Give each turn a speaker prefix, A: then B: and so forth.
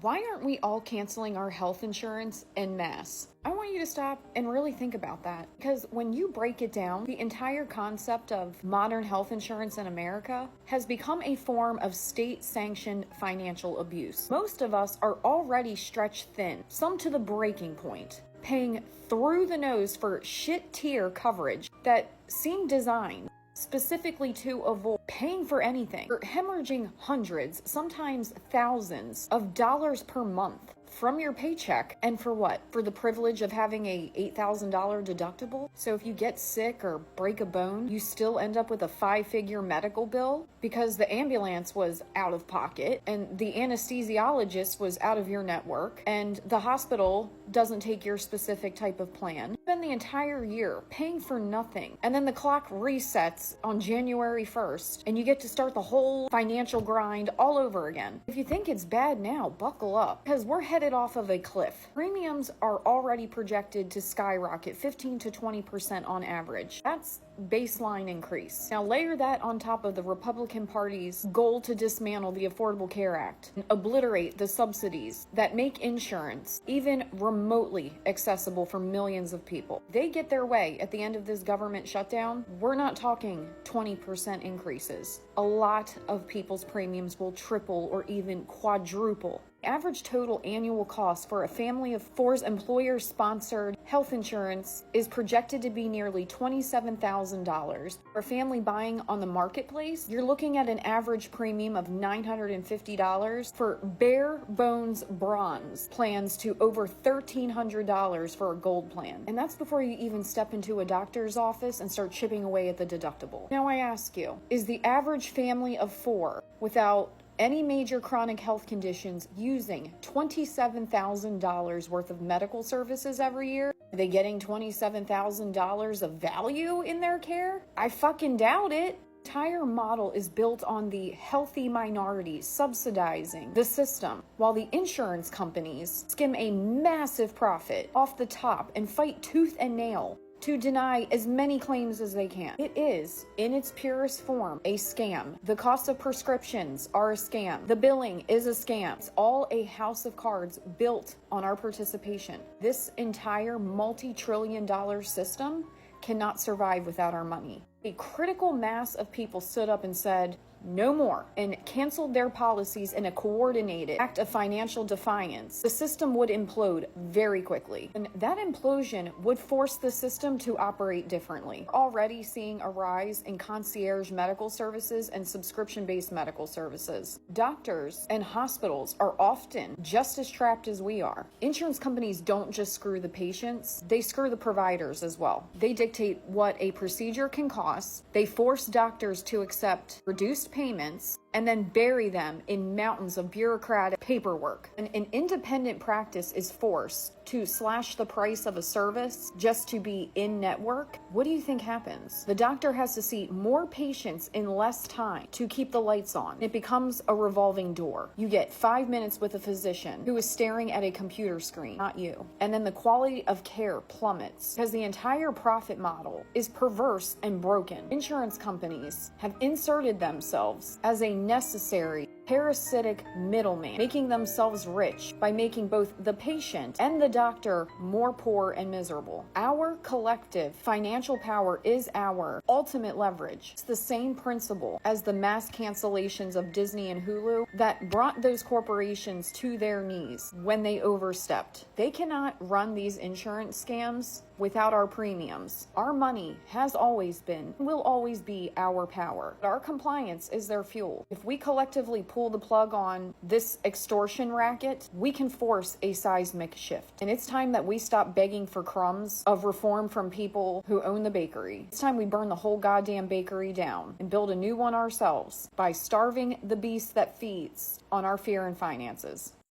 A: Why aren't we all canceling our health insurance en masse? I want you to stop and really think about that. Because when you break it down, the entire concept of modern health insurance in America has become a form of state-sanctioned financial abuse. Most of us are already stretched thin, some to the breaking point, paying through the nose for shit-tier coverage that seem designed specifically to avoid paying for anything. You're hemorrhaging hundreds, sometimes thousands of dollars per month from your paycheck. And for what? For the privilege of having a $8,000 deductible? So if you get sick or break a bone, you still end up with a 5-figure medical bill because the ambulance was out of pocket and the anesthesiologist was out of your network and the hospital doesn't take your specific type of plan. You spend the entire year paying for nothing. And then the clock resets on January 1st and you get to start the whole financial grind all over again. If you think it's bad now, buckle up because we're headed off of a cliff. Premiums are already projected to skyrocket 15 to 20% on average. That's baseline increase. Now layer that on top of the Republican Party's goal to dismantle the Affordable Care Act and obliterate the subsidies that make insurance even remotely accessible for millions of people. They get their way at the end of this government shutdown, we're not talking 20% increases. A lot of people's premiums will triple or even quadruple. Average total annual cost for a family of four's employer-sponsored health insurance is projected to be nearly $27,000. For a family buying on the marketplace, you're looking at an average premium of $950 for bare bones bronze plans to over $1,300 for a gold plan. And that's before you even step into a doctor's office and start chipping away at the deductible. Now I ask you, is the average family of four without any major chronic health conditions using $27,000 worth of medical services every year? Are they getting $27,000 of value in their care? I fucking doubt it. The entire model is built on the healthy minority subsidizing the system, while the insurance companies skim a massive profit off the top and fight tooth and nail to deny as many claims as they can. It is, in its purest form, a scam. The cost of prescriptions are a scam. The billing is a scam. It's all a house of cards built on our participation. This entire multi-trillion-dollar system cannot survive without our money. A critical mass of people stood up and said, no more, and canceled their policies in a coordinated act of financial defiance. The system would implode very quickly, and that implosion would force the system to operate differently. We're already seeing a rise in concierge medical services and subscription-based medical services. Doctors and hospitals are often just as trapped as we are. Insurance companies don't just screw the patients, they screw the providers as well. They dictate what a procedure can cost, they force doctors to accept reduced payments, and then bury them in mountains of bureaucratic paperwork. An independent practice is forced to slash the price of a service just to be in network. What do you think happens? The doctor has to see more patients in less time to keep the lights on. It becomes a revolving door. You get 5 minutes with a physician who is staring at a computer screen, not you. And then the quality of care plummets because the entire profit model is perverse and broken. Insurance companies have inserted themselves as a necessary parasitic middleman, making themselves rich by making both the patient and the doctor more poor and miserable. Our collective financial power is our ultimate leverage. It's the same principle as the mass cancellations of Disney and Hulu that brought those corporations to their knees when they overstepped. They cannot run these insurance scams without our premiums. Our money has always been, will always be our power. Our compliance is their fuel. If we collectively pull the plug on this extortion racket, we can force a seismic shift. And it's time that we stop begging for crumbs of reform from people who own the bakery. It's time we burn the whole goddamn bakery down and build a new one ourselves by starving the beast that feeds on our fear and finances.